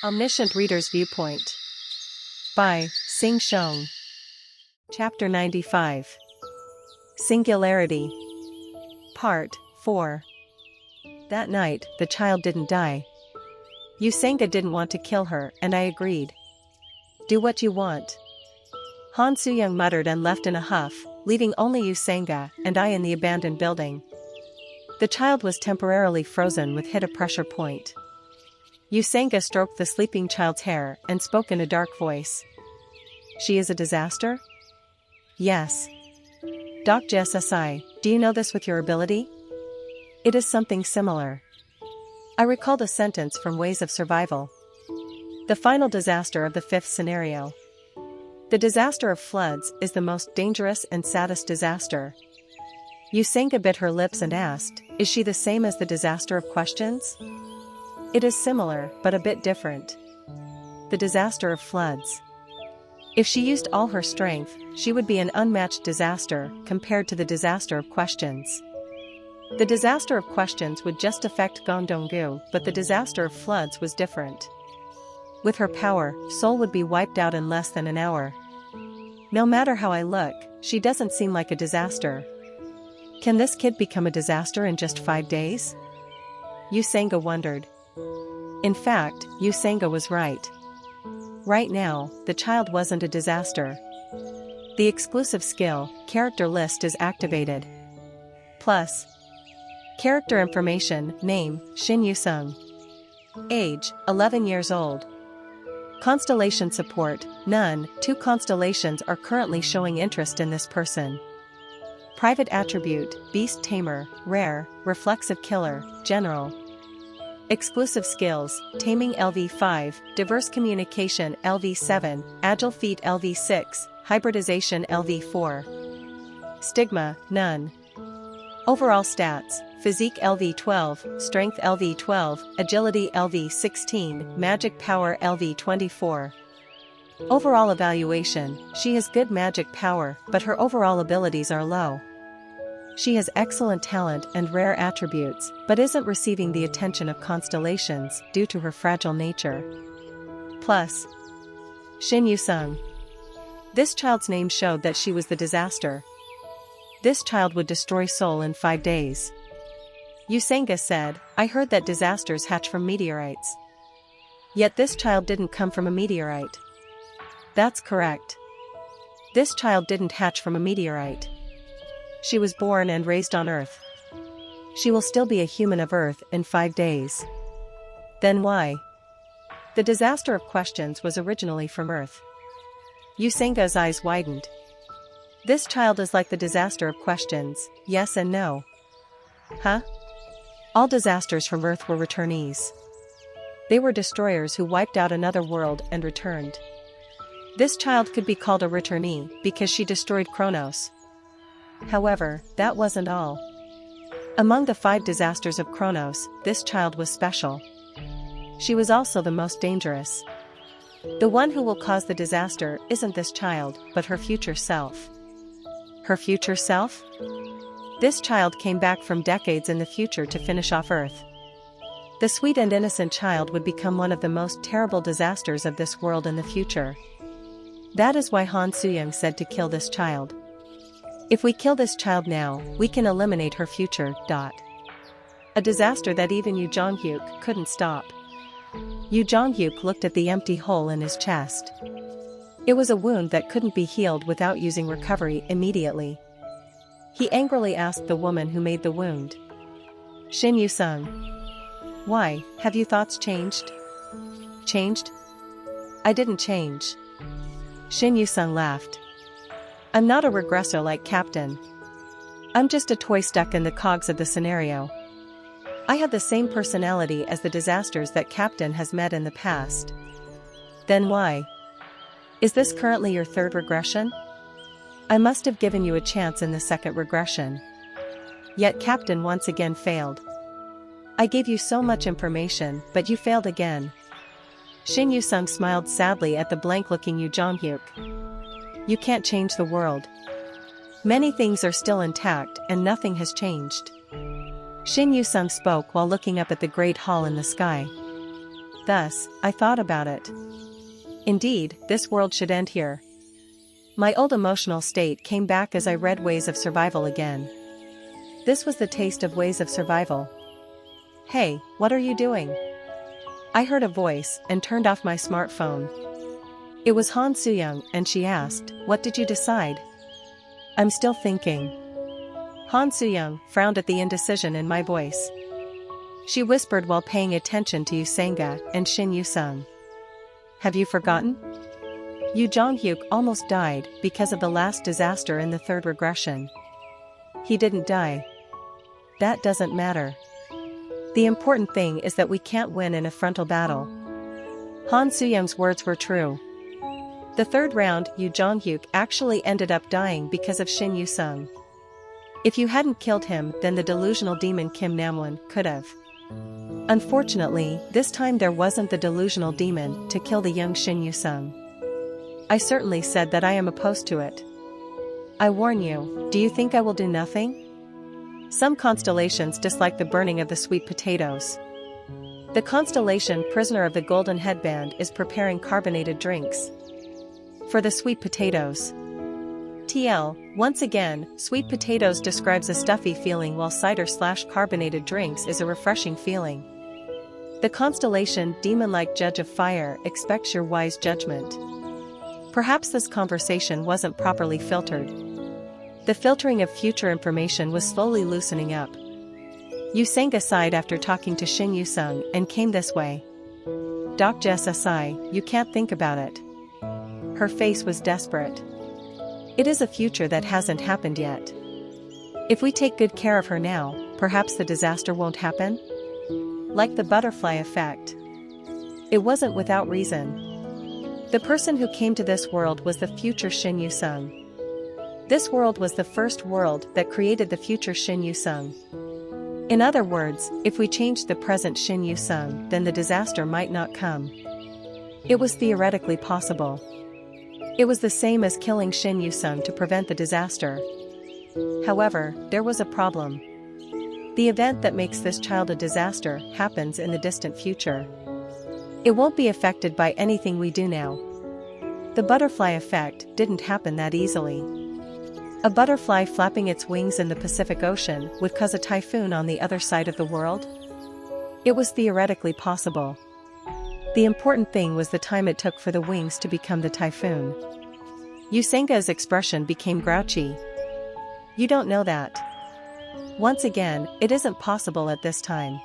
Omniscient Reader's Viewpoint by Sing Shong. Chapter 95. Singularity. Part 4. That night, the child didn't die. Yusenga didn't want to kill her, and I agreed. Do what you want. Han Suyang muttered and left in a huff, leaving only Yusenga and I in the abandoned building. The child was temporarily frozen with hit a pressure point. Yusenga stroked the sleeping child's hair and spoke in a dark voice. She is a disaster? Yes. Doc Jesasai, do you know this with your ability? It is something similar. I recalled a sentence from Ways of Survival. The final disaster of the fifth scenario. The disaster of floods is the most dangerous and saddest disaster. Yusenga bit her lips and asked, is she the same as the disaster of questions? It is similar, but a bit different. The disaster of floods. If she used all her strength, she would be an unmatched disaster compared to the disaster of questions. The disaster of questions would just affect Gondonggu, but the disaster of floods was different. With her power, Seoul would be wiped out in less than an hour. No matter how I look, she doesn't seem like a disaster. Can this kid become a disaster in just 5 days? Yusenga wondered. In fact, Yusenga was right. Right now, the child wasn't a disaster. The exclusive skill, character list is activated. Plus. Character information, name, Shin Yusung. Age, 11 years old. Constellation support, none. 2 constellations are currently showing interest in this person. Private attribute, Beast Tamer, Rare, Reflexive Killer, General. Exclusive skills, Taming LV5, Diverse Communication LV7, Agile Feat LV6, Hybridization LV4. Stigma, none. Overall stats, Physique LV12, Strength LV12, Agility LV16, Magic Power LV24. Overall evaluation, she has good magic power, but her overall abilities are low. She has excellent talent and rare attributes, but isn't receiving the attention of constellations due to her fragile nature. Plus. Shin Yusung. This child's name showed that she was the disaster. This child would destroy Seoul in 5 days. Yusenga said, I heard that disasters hatch from meteorites. Yet this child didn't come from a meteorite. That's correct. This child didn't hatch from a meteorite. She was born and raised on Earth. She will still be a human of Earth in 5 days. Then why? The disaster of questions was originally from Earth. Yusenga's eyes widened. This child is like the disaster of questions, yes and no. Huh? All disasters from Earth were returnees. They were destroyers who wiped out another world and returned. This child could be called a returnee because she destroyed Kronos. However, that wasn't all. Among the 5 disasters of Kronos, this child was special. She was also the most dangerous. The one who will cause the disaster isn't this child, but her future self. Her future self? This child came back from decades in the future to finish off Earth. The sweet and innocent child would become one of the most terrible disasters of this world in the future. That is why Han Suyang said to kill this child. If we kill this child now, we can eliminate her future. A disaster that even Yu Jonghyuk couldn't stop. Yu Jonghyuk looked at the empty hole in his chest. It was a wound that couldn't be healed without using recovery immediately. He angrily asked the woman who made the wound. Shin Yusung. Why, have your thoughts changed? Changed? I didn't change. Shin Yusung laughed. I'm not a regressor like Captain. I'm just a toy stuck in the cogs of the scenario. I have the same personality as the disasters that Captain has met in the past. Then why? Is this currently your 3rd regression? I must have given you a chance in the 2nd regression. Yet Captain once again failed. I gave you so much information, but you failed again. Shin Yusung smiled sadly at the blank-looking Yu Jonghyuk. You can't change the world. Many things are still intact and nothing has changed. Shin Yusung spoke while looking up at the great hall in the sky. Thus, I thought about it. Indeed, this world should end here. My old emotional state came back as I read Ways of Survival again. This was the taste of Ways of Survival. Hey, what are you doing? I heard a voice and turned off my smartphone. It was Han Soo-young, and she asked, "What did you decide?" "I'm still thinking." Han Soo-young frowned at the indecision in my voice. She whispered while paying attention to Yu Sanga and Shin Yu-sung. "Have you forgotten? Yu Jong-hyuk almost died because of the last disaster in the third regression." "He didn't die. That doesn't matter. The important thing is that we can't win in a frontal battle." Han Soo-young's words were true. The third round, Yu Jong-hyuk actually ended up dying because of Shin Yu-sung. If you hadn't killed him, then the delusional demon Kim Namwon could have. Unfortunately, this time there wasn't the delusional demon to kill the young Shin Yu-sung. I certainly said that I am opposed to it. I warn you, do you think I will do nothing? Some constellations dislike the burning of the sweet potatoes. The constellation Prisoner of the Golden Headband is preparing carbonated drinks for the sweet potatoes. TL, once again, sweet potatoes describes a stuffy feeling while cider/carbonated drinks is a refreshing feeling. The constellation demon-like Judge of Fire expects your wise judgment. Perhaps this conversation wasn't properly filtered. The filtering of future information was slowly loosening up. Yu Sanga sighed after talking to Shin Yu-sung and came this way. "Doc Jess sigh, you can't think about it." Her face was desperate. "It is a future that hasn't happened yet. If we take good care of her now, perhaps the disaster won't happen?" Like the butterfly effect. It wasn't without reason. The person who came to this world was the future Shin Yu-sung. This world was the first world that created the future Shin Yu-sung. In other words, if we changed the present Shin Yu-sung, then the disaster might not come. It was theoretically possible. It was the same as killing Shin Yu-sung to prevent the disaster. However, there was a problem. The event that makes this child a disaster happens in the distant future. It won't be affected by anything we do now. The butterfly effect didn't happen that easily. A butterfly flapping its wings in the Pacific Ocean would cause a typhoon on the other side of the world? It was theoretically possible. The important thing was the time it took for the wings to become the typhoon. Yu Sanga's expression became grouchy. "You don't know that. Once again, it isn't possible at this time.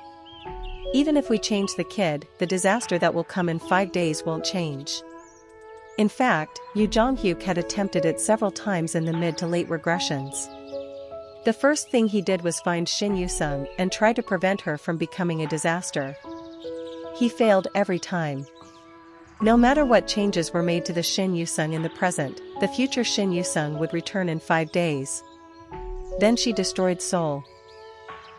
Even if we change the kid, the disaster that will come in 5 days won't change." In fact, Yu Jong-hyuk had attempted it several times in the mid to late regressions. The first thing he did was find Shin Yu-sung and try to prevent her from becoming a disaster. He failed every time. No matter what changes were made to the Shin Yu-sung in the present, the future Shin Yu-sung would return in 5 days. Then she destroyed Seoul.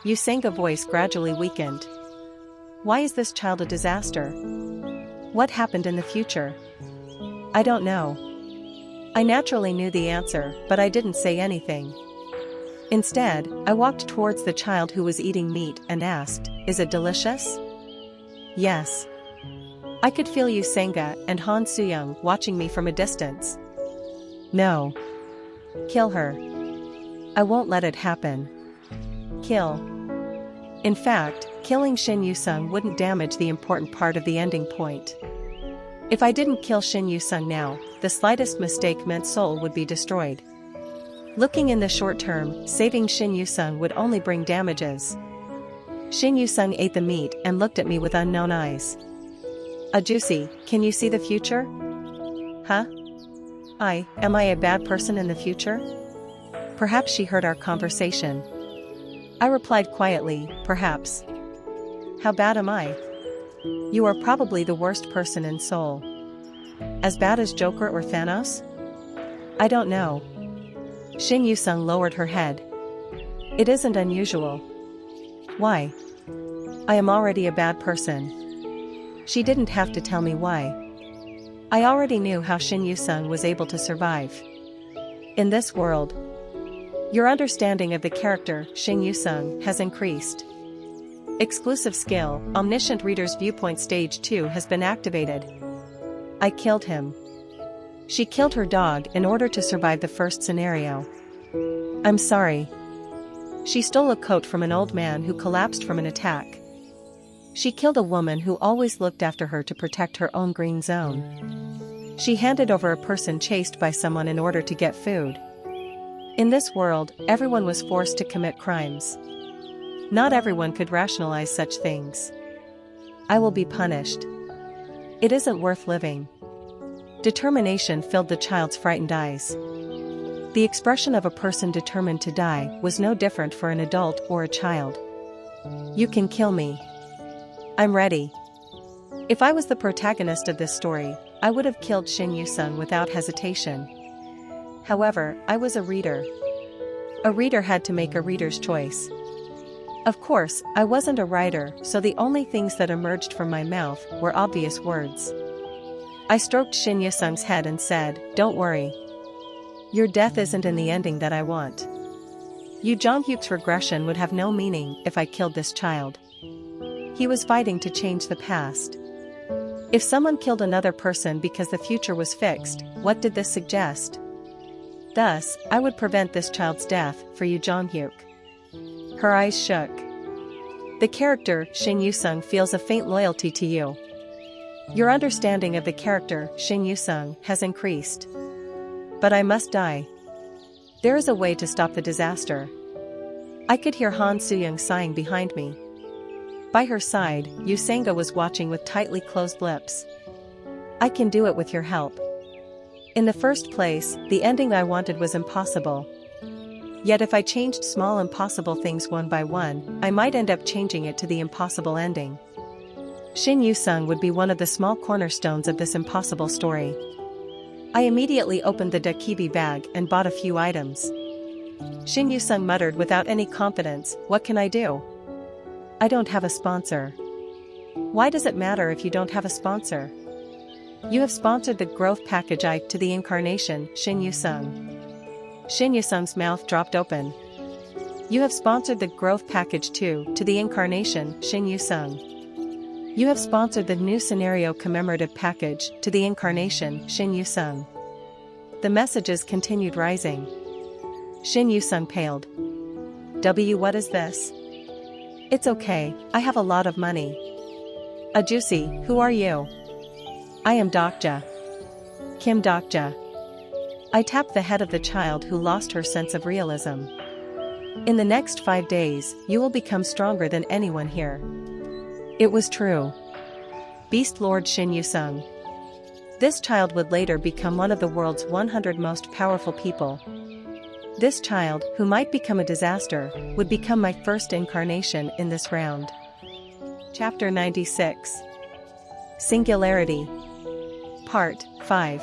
Yu Sanga voice gradually weakened. "Why is this child a disaster? What happened in the future?" "I don't know." I naturally knew the answer, but I didn't say anything. Instead, I walked towards the child who was eating meat and asked, "Is it delicious?" "Yes." I could feel Yu Sanga and Han Soo-young watching me from a distance. "No. Kill her. I won't let it happen. Kill." In fact, killing Shin Yu-sung wouldn't damage the important part of the ending point. If I didn't kill Shin Yu-sung now, the slightest mistake meant Seoul would be destroyed. Looking in the short term, saving Shin Yu-sung would only bring damages. Shin Yu-sung ate the meat and looked at me with unknown eyes. "Juicy, can you see the future?" "Huh? Am I a bad person in the future?" Perhaps she heard our conversation. I replied quietly, "Perhaps." "How bad am I?" "You are probably the worst person in Seoul." "As bad as Joker or Thanos?" "I don't know." Shin Yu-sung lowered her head. "It isn't unusual." "Why?" "I am already a bad person." She didn't have to tell me why. I already knew how Shin Yu-sung was able to survive. In this world, your understanding of the character Shin Yu-sung has increased. Exclusive skill, Omniscient Reader's Viewpoint Stage 2 has been activated. I killed him. She killed her dog in order to survive the first scenario. I'm sorry. She stole a coat from an old man who collapsed from an attack. She killed a woman who always looked after her to protect her own green zone. She handed over a person chased by someone in order to get food. In this world, everyone was forced to commit crimes. Not everyone could rationalize such things. I will be punished. It isn't worth living. Determination filled the child's frightened eyes. The expression of a person determined to die was no different for an adult or a child. You can kill me. I'm ready. If I was the protagonist of this story, I would have killed Shin Yu-sung without hesitation. However, I was a reader. A reader had to make a reader's choice. Of course, I wasn't a writer, so the only things that emerged from my mouth were obvious words. I stroked Shin Yu-sung's head and said, "Don't worry. Your death isn't in the ending that I want. Yoo Jong-hyuk's regression would have no meaning if I killed this child." He was fighting to change the past. If someone killed another person because the future was fixed, what did this suggest? Thus, I would prevent this child's death for Yoo Jong-hyuk. Her eyes shook. The character, Shin Yu-sung, feels a faint loyalty to you. Your understanding of the character, Shin Yu-sung, has increased. But I must die. There is a way to stop the disaster. I could hear Han Soo-young sighing behind me. By her side, Yu Sanga was watching with tightly closed lips. I can do it with your help. In the first place, the ending I wanted was impossible. Yet if I changed small impossible things one by one, I might end up changing it to the impossible ending. Shin Yu-sung would be one of the small cornerstones of this impossible story. I immediately opened the Dakibi bag and bought a few items. Shin Yu-sung muttered without any confidence, "What can I do? I don't have a sponsor." Why does it matter if you don't have a sponsor? You have sponsored the growth package I to the incarnation, Shin Yu-sung. Shin Yu-sung's mouth dropped open. You have sponsored the growth package 2 to the incarnation, Shin Yu-sung. You have sponsored the new scenario commemorative package to the incarnation, Shin Yu-sung. The messages continued rising. Shin Yu-sung paled. What is this? It's okay, I have a lot of money. Ajusi, who are you? I am Dokja. Kim Dokja. I tapped the head of the child who lost her sense of realism. In the next 5 days, you will become stronger than anyone here. It was true. Beast Lord Shin Yu-sung. This child would later become one of the world's 100 most powerful people. This child, who might become a disaster, would become my first incarnation in this round. Chapter 96. Singularity. Part 5.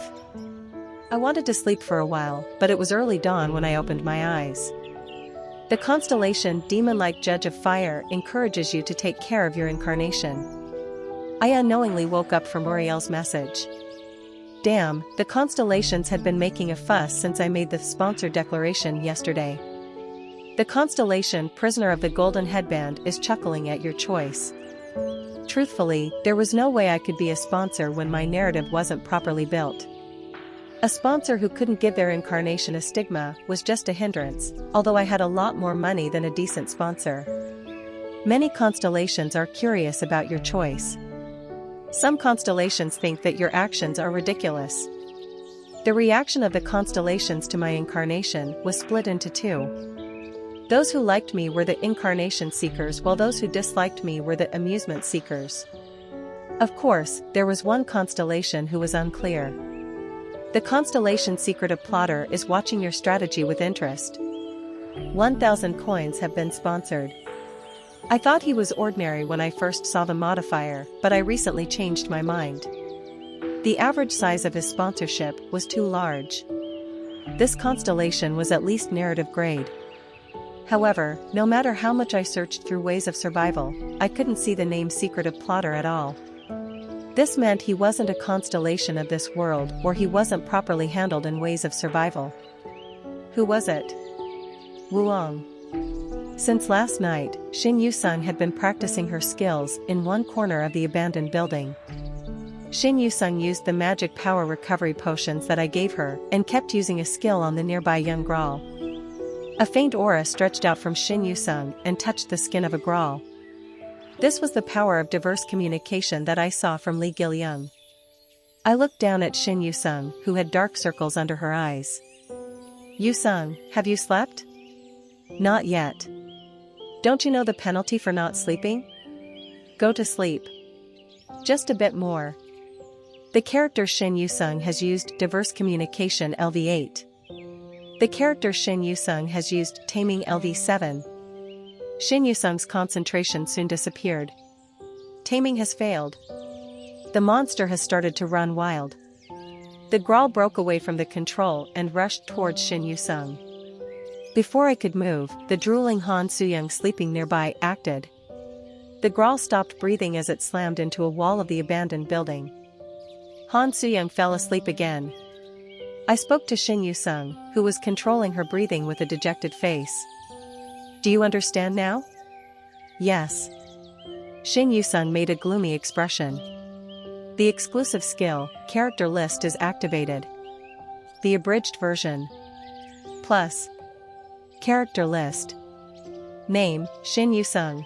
I wanted to sleep for a while, but it was early dawn when I opened my eyes. The constellation Demon-like Judge of Fire encourages you to take care of your incarnation. I unknowingly woke up from Uriel's message. Damn, the constellations had been making a fuss since I made the sponsor declaration yesterday. The constellation Prisoner of the Golden Headband is chuckling at your choice. Truthfully, there was no way I could be a sponsor when my narrative wasn't properly built. A sponsor who couldn't give their incarnation a stigma was just a hindrance, although I had a lot more money than a decent sponsor. Many constellations are curious about your choice. Some constellations think that your actions are ridiculous. The reaction of the constellations to my incarnation was split into two. Those who liked me were the incarnation seekers, while those who disliked me were the amusement seekers. Of course, there was one constellation who was unclear. The constellation secretive plotter is watching your strategy with interest. 1,000 coins have been sponsored. I thought he was ordinary when I first saw the modifier, but I recently changed my mind. The average size of his sponsorship was too large. This constellation was at least narrative grade. However, no matter how much I searched through ways of survival, I couldn't see the name secretive plotter at all. This meant he wasn't a constellation of this world, or he wasn't properly handled in ways of survival. Who was it? Wuong. Since last night, Shin Yu-sung had been practicing her skills in one corner of the abandoned building. Shin Yu-sung used the magic power recovery potions that I gave her and kept using a skill on the nearby young Grawl. A faint aura stretched out from Shin Yu-sung and touched the skin of a Grawl. This was the power of diverse communication that I saw from Lee Gil-young. I looked down at Shin Yu-sung, who had dark circles under her eyes. "Yu-sung, have you slept?" "Not yet." "Don't you know the penalty for not sleeping?" "Go to sleep." "Just a bit more." The character Shin Yu-sung has used diverse communication LV8. The character Shin Yu-sung has used taming LV7. Shin Yu-sung's concentration soon disappeared. Taming has failed. The monster has started to run wild. The Grawl broke away from the control and rushed towards Shin Yu-sung. Before I could move, the drooling Han Soo-young sleeping nearby acted. The Grawl stopped breathing as it slammed into a wall of the abandoned building. Han Soo-young fell asleep again. I spoke to Shin Yu-sung, who was controlling her breathing with a dejected face. "Do you understand now?" "Yes." Shin Yu-sung made a gloomy expression. The exclusive skill, character list is activated. The abridged version. Plus. Character list. Name, Shin Yu-sung.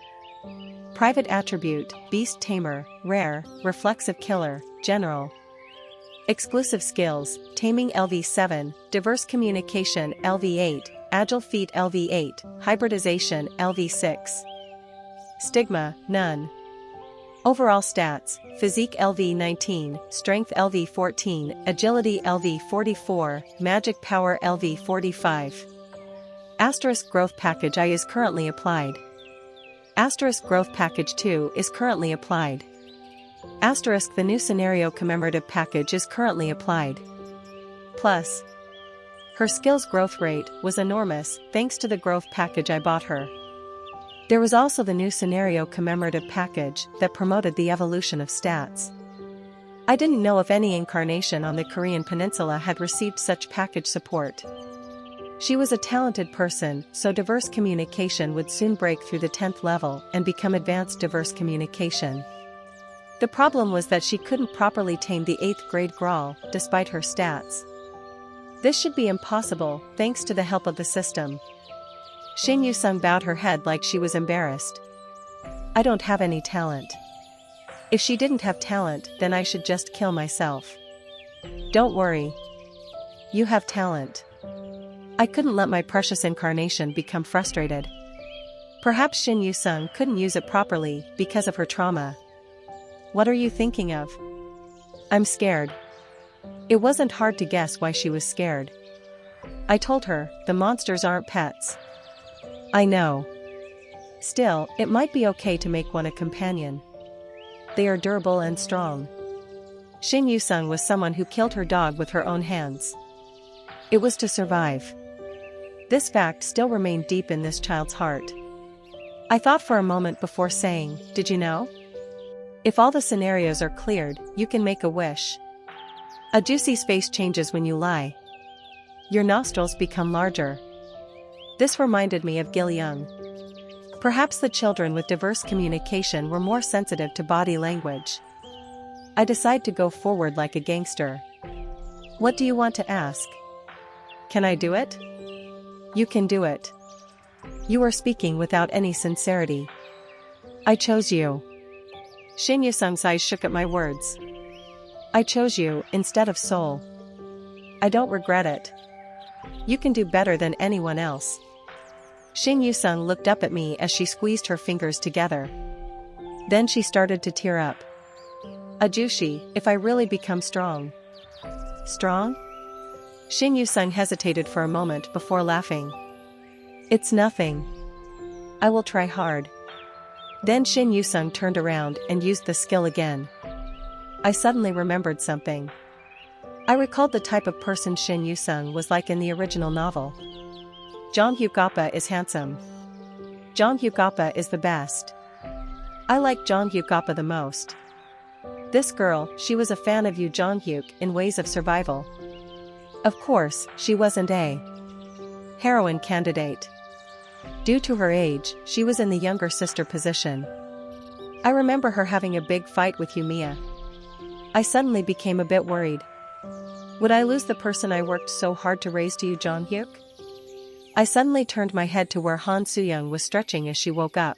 Private attribute, Beast Tamer, Rare, Reflexive Killer, General. Exclusive skills, Taming LV7, Diverse Communication LV8, Agile Feat LV8, Hybridization LV6. Stigma, none. Overall stats, Physique LV19, Strength LV14, Agility LV44, Magic Power LV45. Asterisk Growth Package I is currently applied. Asterisk Growth Package 2 is currently applied. Asterisk The new scenario commemorative package is currently applied. Plus. Her skills growth rate was enormous thanks to the growth package I bought her. There was also the new scenario commemorative package that promoted the evolution of stats. I didn't know if any incarnation on the Korean peninsula had received such package support. She was a talented person, so diverse communication would soon break through the 10th level and become advanced diverse communication. The problem was that she couldn't properly tame the 8th grade Grawl, despite her stats. This should be impossible, thanks to the help of the system. Shin Yu-sung bowed her head like she was embarrassed. "I don't have any talent." If she didn't have talent, then I should just kill myself. "Don't worry. You have talent." I couldn't let my precious incarnation become frustrated. Perhaps Shin Yu-sung couldn't use it properly because of her trauma. "What are you thinking of?" "I'm scared." It wasn't hard to guess why she was scared. I told her, the monsters aren't pets. "I know. Still, it might be okay to make one a companion. They are durable and strong." Shin Yu-sung was someone who killed her dog with her own hands. It was to survive. This fact still remained deep in this child's heart. I thought for a moment before saying, "Did you know? If all the scenarios are cleared, you can make a wish." A Juicy's face changes when you lie. Your nostrils become larger. This reminded me of Gil-young. Perhaps the children with diverse communication were more sensitive to body language. I decide to go forward like a gangster. "What do you want to ask?" "Can I do it?" "You can do it. You are speaking without any sincerity. I chose you." Shin Yu-sung's eyes shook at my words. "I chose you instead of Soul. I don't regret it. You can do better than anyone else." Shin Yu-sung looked up at me as she squeezed her fingers together. Then she started to tear up. "Ajushi, if I really become strong." "Strong?" Shin Yu-sung hesitated for a moment before laughing. "It's nothing. I will try hard." Then Shin Yu-sung turned around and used the skill again. I suddenly remembered something. I recalled the type of person Shin Yu-sung was like in the original novel. Jong Hyuk-oppa is handsome. Jong Hyuk-oppa is the best. I like Jong Hyuk-oppa the most. This girl, she was a fan of Yoo Jong-hyuk in Ways of Survival. Of course, she wasn't a heroine candidate. Due to her age, she was in the younger sister position. I remember her having a big fight with Yumiya. I suddenly became a bit worried. Would I lose the person I worked so hard to raise to Yu Jong-hyuk? I suddenly turned my head to where Han Soo-young was stretching as she woke up.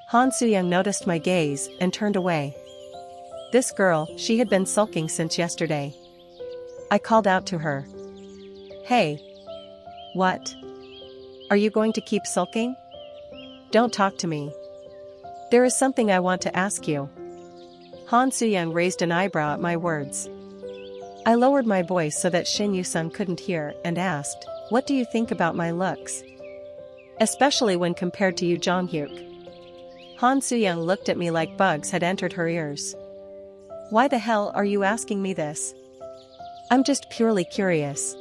Han Soo-young noticed my gaze and turned away. This girl, she had been sulking since yesterday. I called out to her. Hey. What? Are you going to keep sulking? Don't talk to me. There is something I want to ask you. Han Soo-young raised an eyebrow at my words. I lowered my voice so that Shin Yu-sung couldn't hear and asked, what do you think about my looks? Especially when compared to Yu Jong-hyuk. Han Soo-young looked at me like bugs had entered her ears. Why the hell are you asking me this? I'm just purely curious.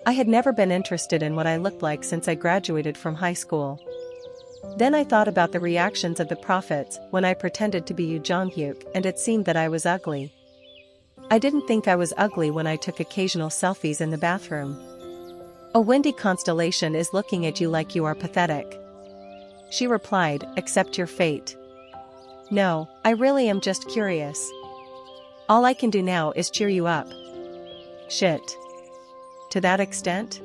I had never been interested in what I looked like since I graduated from high school. Then I thought about the reactions of the prophets when I pretended to be Yu Jong-hyuk, and it seemed that I was ugly. I didn't think I was ugly when I took occasional selfies in the bathroom. A windy constellation is looking at you like you are pathetic. She replied, accept your fate. No, I really am just curious. All I can do now is cheer you up. Shit. To that extent?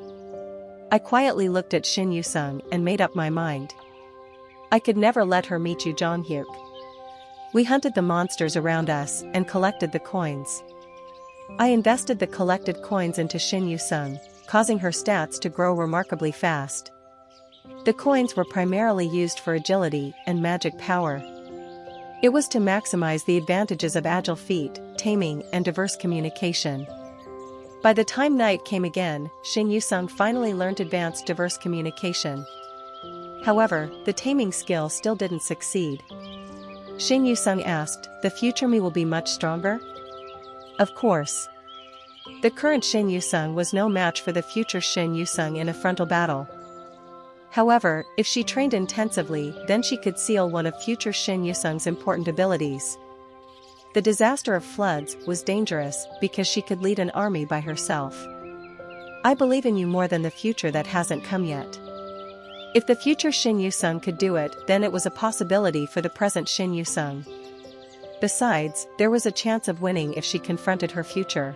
I quietly looked at Shin Yu-sung and made up my mind. I could never let her meet Yu Jong-hyuk. We hunted the monsters around us and collected the coins. I invested the collected coins into Shin Yu-sung, causing her stats to grow remarkably fast. The coins were primarily used for agility and magic power. It was to maximize the advantages of agile feet, taming, and diverse communication. By the time night came again, Shin Yu-sung finally learned advanced diverse communication. However, the taming skill still didn't succeed. Shin Yu-sung asked, the future me will be much stronger? Of course. The current Shin Yu-sung was no match for the future Shin Yu-sung in a frontal battle. However, if she trained intensively, then she could seal one of future Shin Yu-sung's important abilities. The disaster of floods was dangerous because she could lead an army by herself. I believe in you more than the future that hasn't come yet. If the future Shin Yu-sung could do it, then it was a possibility for the present Shin Yu-sung. Besides, there was a chance of winning if she confronted her future.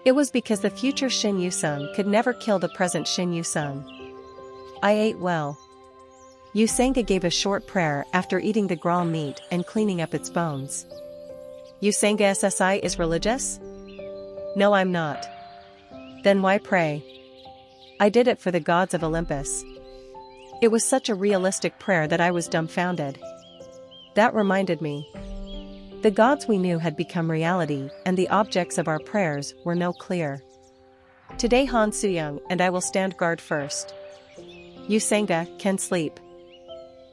It was because the future Shin Yu-sung could never kill the present Shin Yu-sung. I ate well. Yu Sanga gave a short prayer after eating the gral meat and cleaning up its bones. Yu Sanga SSI is religious? No, I'm not. Then why pray? I did it for the gods of Olympus. It was such a realistic prayer that I was dumbfounded. That reminded me. The gods we knew had become reality, and the objects of our prayers were no clear. Today Han Soo-young and I will stand guard first. Yu Sanga can sleep.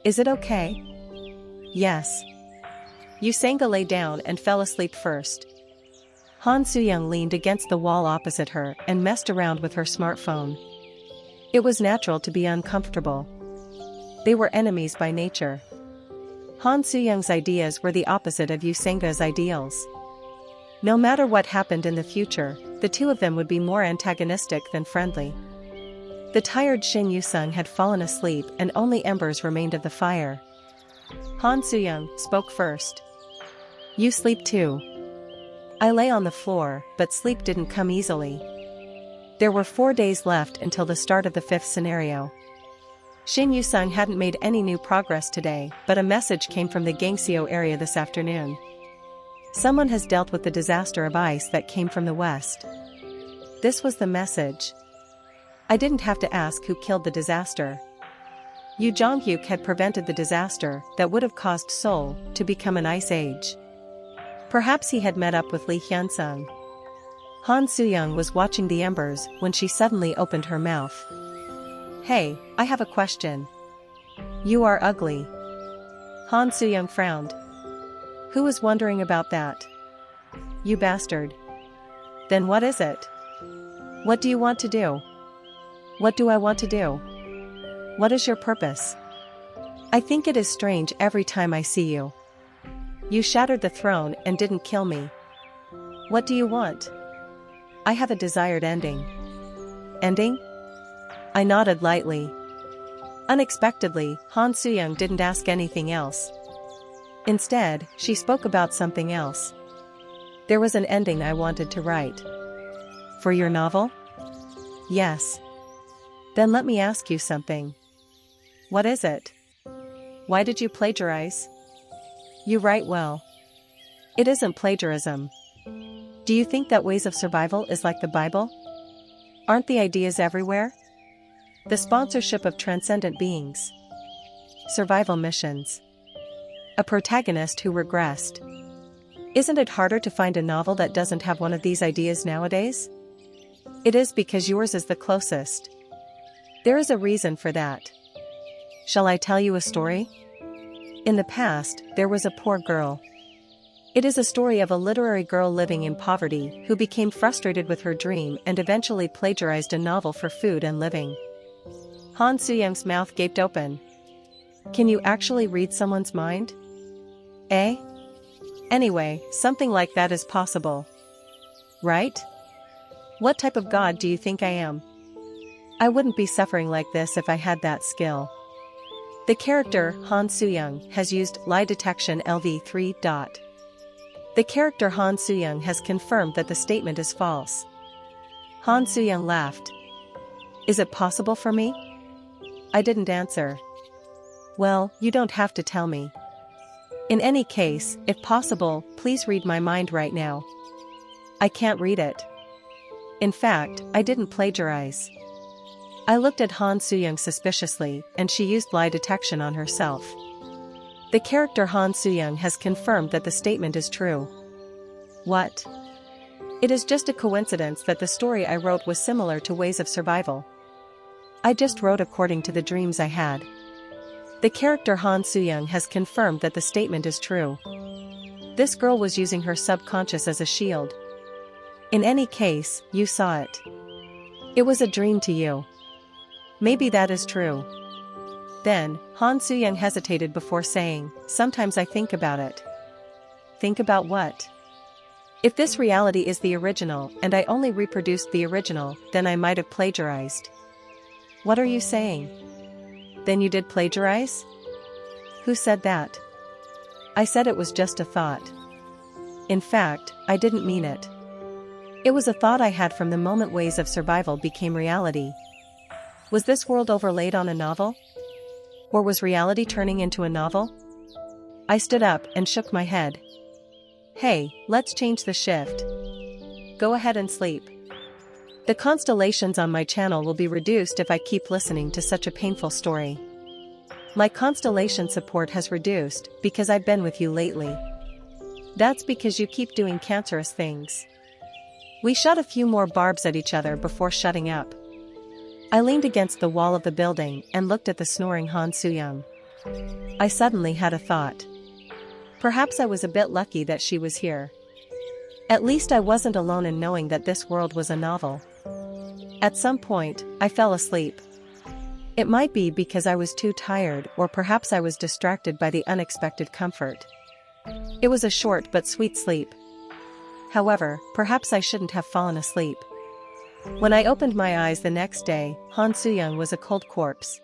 Is it okay? Yes. Yu Sanga lay down and fell asleep first. Han Soo-young leaned against the wall opposite her and messed around with her smartphone. It was natural to be uncomfortable. They were enemies by nature. Han Soo-young's ideas were the opposite of Yu Sanga's ideals. No matter what happened in the future, the two of them would be more antagonistic than friendly. The tired Shin Yu-sung had fallen asleep and only embers remained of the fire. Han Soo-young spoke first. You sleep too. I lay on the floor, but sleep didn't come easily. There were 4 days left until the start of the 5th scenario. Shin Yu-sung hadn't made any new progress today, but a message came from the Gangseo area this afternoon. Someone has dealt with the disaster of ice that came from the west. This was the message. I didn't have to ask who killed the disaster. Yu Jong-hyuk had prevented the disaster that would have caused Seoul to become an ice age. Perhaps he had met up with Lee Hyun-sung. Han Soo-young was watching the embers when she suddenly opened her mouth. Hey, I have a question. You are ugly. Han Soo-young frowned. Who was wondering about that? You bastard. Then what is it? What do you want to do? What do I want to do? What is your purpose? I think it is strange every time I see you. You shattered the throne and didn't kill me. What do you want? I have a desired ending. Ending? I nodded lightly. Unexpectedly, Han Soo-young didn't ask anything else. Instead, she spoke about something else. There was an ending I wanted to write. For your novel? Yes. Then let me ask you something. What is it? Why did you plagiarize? You write well. It isn't plagiarism. Do you think that Ways of Survival is like the Bible? Aren't the ideas everywhere? The sponsorship of transcendent beings. Survival missions. A protagonist who regressed. Isn't it harder to find a novel that doesn't have one of these ideas nowadays? It is because yours is the closest. There is a reason for that. Shall I tell you a story? In the past, there was a poor girl. It is a story of a literary girl living in poverty who became frustrated with her dream and eventually plagiarized a novel for food and living. Han Soo-young's mouth gaped open. Can you actually read someone's mind? Eh? Anyway, something like that is possible. Right? What type of god do you think I am? I wouldn't be suffering like this if I had that skill. The character, Han Soo-young, has used lie detection LV3. The character Han Soo-young has confirmed that the statement is false. Han Soo-young laughed. Is it possible for me? I didn't answer. Well, you don't have to tell me. In any case, if possible, please read my mind right now. I can't read it. In fact, I didn't plagiarize. I looked at Han Soo-young suspiciously, and she used lie detection on herself. The character Han Soo-young has confirmed that the statement is true. What? It is just a coincidence that the story I wrote was similar to Ways of Survival. I just wrote according to the dreams I had. The character Han Soo-young has confirmed that the statement is true. This girl was using her subconscious as a shield. In any case, you saw it. It was a dream to you. Maybe that is true. Then, Han Soo-young hesitated before saying, sometimes I think about it. Think about what? If this reality is the original and I only reproduced the original, then I might have plagiarized. What are you saying? Then you did plagiarize? Who said that? I said it was just a thought. In fact, I didn't mean it. It was a thought I had from the moment Ways of Survival became reality. Was this world overlaid on a novel? Or was reality turning into a novel? I stood up and shook my head. Hey, let's change the shift. Go ahead and sleep. The constellations on my channel will be reduced if I keep listening to such a painful story. My constellation support has reduced because I've been with you lately. That's because you keep doing cancerous things. We shot a few more barbs at each other before shutting up. I leaned against the wall of the building and looked at the snoring Han Soo-young. I suddenly had a thought. Perhaps I was a bit lucky that she was here. At least I wasn't alone in knowing that this world was a novel. At some point, I fell asleep. It might be because I was too tired, or perhaps I was distracted by the unexpected comfort. It was a short but sweet sleep. However, perhaps I shouldn't have fallen asleep. When I opened my eyes the next day, Han Soo-young was a cold corpse.